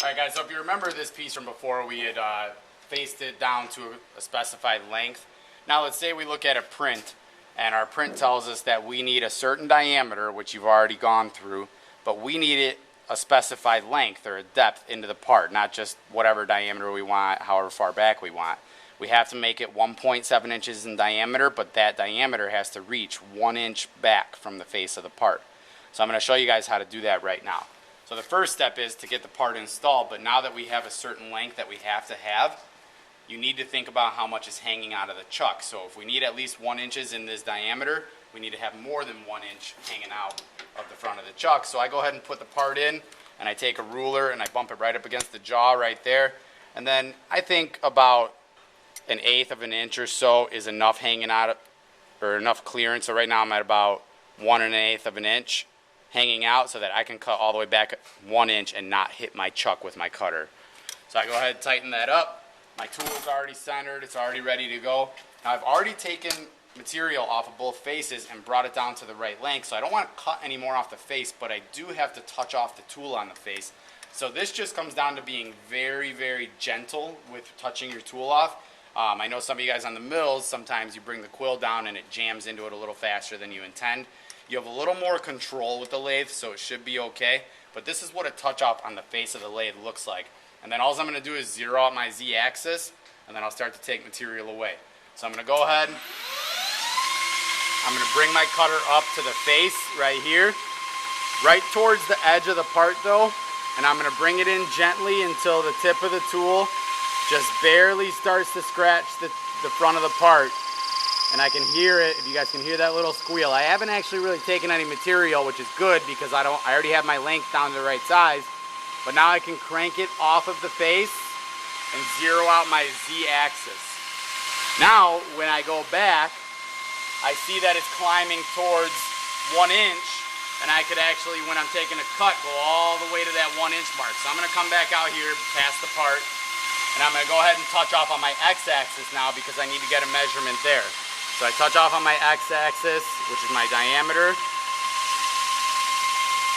All right, guys, so if you remember this piece from before, we had faced it down to a specified length. Now let's say we look at a print, and our print tells us that we need a certain diameter, which you've already gone through, but we need it a specified length or a depth into the part, not just whatever diameter we want, however far back we want. We have to make it 1.7 inches in diameter, but that diameter has to reach 1 inch back from the face of the part. So I'm going to show you guys how to do that right now. So the first step is to get the part installed, but now that we have a certain length that we have to have, you need to think about how much is hanging out of the chuck. So if we need at least 1 inch in this diameter, we need to have more than 1 inch hanging out of the front of the chuck. So I go ahead and put the part in, and I take a ruler and I bump it right up against the jaw right there. And then I think about 1/8 of an inch or so is enough hanging out, or enough clearance. So right now I'm at about 1 1/8 of an inch hanging out so that I can cut all the way back 1 inch and not hit my chuck with my cutter. So I go ahead and tighten that up. My tool is already centered, it's already ready to go. Now I've already taken material off of both faces and brought it down to the right length, so I don't want to cut any more off the face, but I do have to touch off the tool on the face. So this just comes down to being very, very gentle with touching your tool off. I know some of you guys on the mills, sometimes you bring the quill down and it jams into it a little faster than you intend. You have a little more control with the lathe, so it should be okay. But this is what a touch off on the face of the lathe looks like. And then all I'm going to do is zero out my Z-axis, and then I'll start to take material away. So I'm going to go ahead, I'm going to bring my cutter up to the face right here, right towards the edge of the part though, and I'm going to bring it in gently until the tip of the tool just barely starts to scratch the front of the part. And I can hear it, if you guys can hear that little squeal. I haven't actually really taken any material, which is good because I already have my length down to the right size. But now I can crank it off of the face and zero out my Z-axis. Now, when I go back, I see that it's climbing towards 1 inch, and I could actually, when I'm taking a cut, go all the way to that 1 inch mark. So I'm going to come back out here past the part, and I'm going to go ahead and touch off on my X-axis now because I need to get a measurement there. So I touch off on my X-axis, which is my diameter.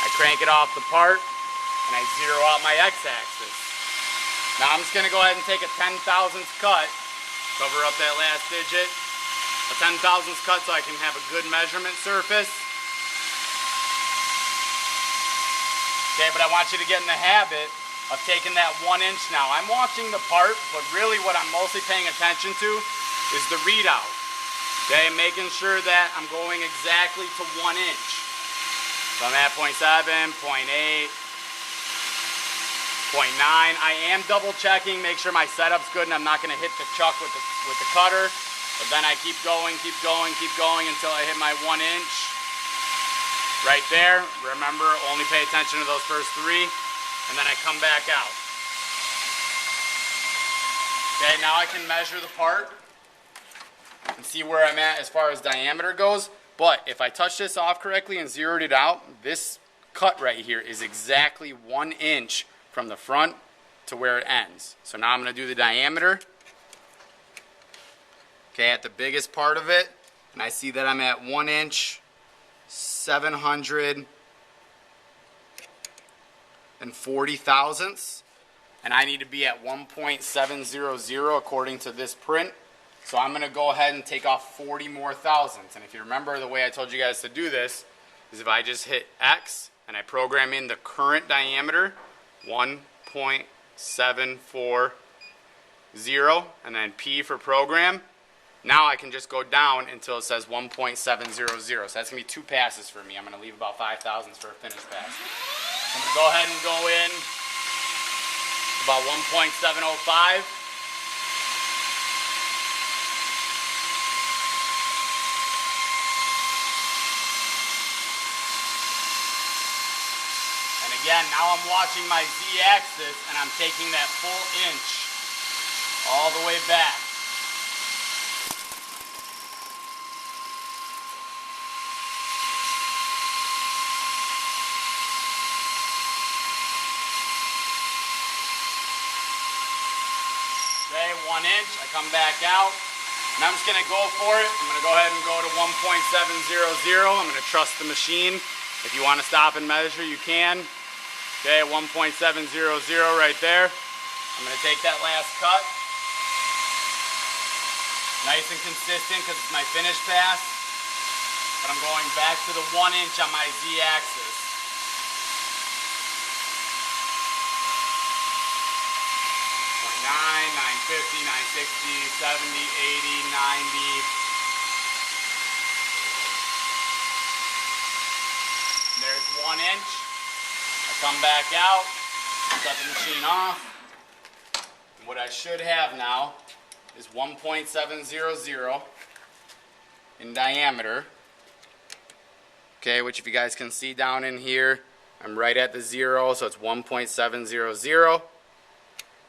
I crank it off the part, and I zero out my X-axis. Now I'm just going to go ahead and take a 10/1000th cut, cover up that last digit, a 10/1000th cut so I can have a good measurement surface. Okay, but I want you to get in the habit of taking that 1 inch now. I'm watching the part, but really what I'm mostly paying attention to is the readout. Okay, making sure that I'm going exactly to 1 inch. So I'm at 0.7, 0.8, 0.9. I am double checking, make sure my setup's good and I'm not going to hit the chuck with the cutter. But then I keep going until I hit my 1 inch. Right there. Remember, only pay attention to those first 3. And then I come back out. Okay, now I can measure the part and see where I'm at as far as diameter goes. But if I touch this off correctly and zeroed it out, this cut right here is exactly 1 inch from the front to where it ends. So now I'm going to do the diameter. Okay, at the biggest part of it, and I see that I'm at 1 inch, 740 thousandths, and I need to be at 1.700 according to this print. So I'm going to go ahead and take off 40 more thousandths. And if you remember, the way I told you guys to do this is if I just hit X and I program in the current diameter, 1.740, and then P for program. Now I can just go down until it says 1.700. So that's going to be 2 passes for me. I'm going to leave about 5 thousandths for a finish pass. I'm going to go ahead and go in about 1.705. And again, now I'm watching my Z-axis and I'm taking that full inch all the way back. Okay, 1 inch, I come back out, and I'm just going to go for it. I'm going to go ahead and go to 1.700. I'm going to trust the machine. If you want to stop and measure, you can. Okay, 1.700 right there. I'm going to take that last cut. Nice and consistent because it's my finish pass. But I'm going back to the 1 inch on my Z-axis. $9, $9.50, $9.60, $70, $80, $90. There's 1 inch. I come back out, shut the machine off. And what I should have now is 1.700 in diameter. Okay, which if you guys can see down in here, I'm right at the 0, so it's 1.700.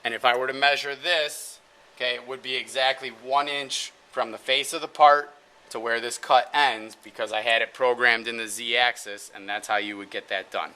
And if I were to measure this, okay, it would be exactly 1 inch from the face of the part to where this cut ends, because I had it programmed in the Z-axis, and that's how you would get that done.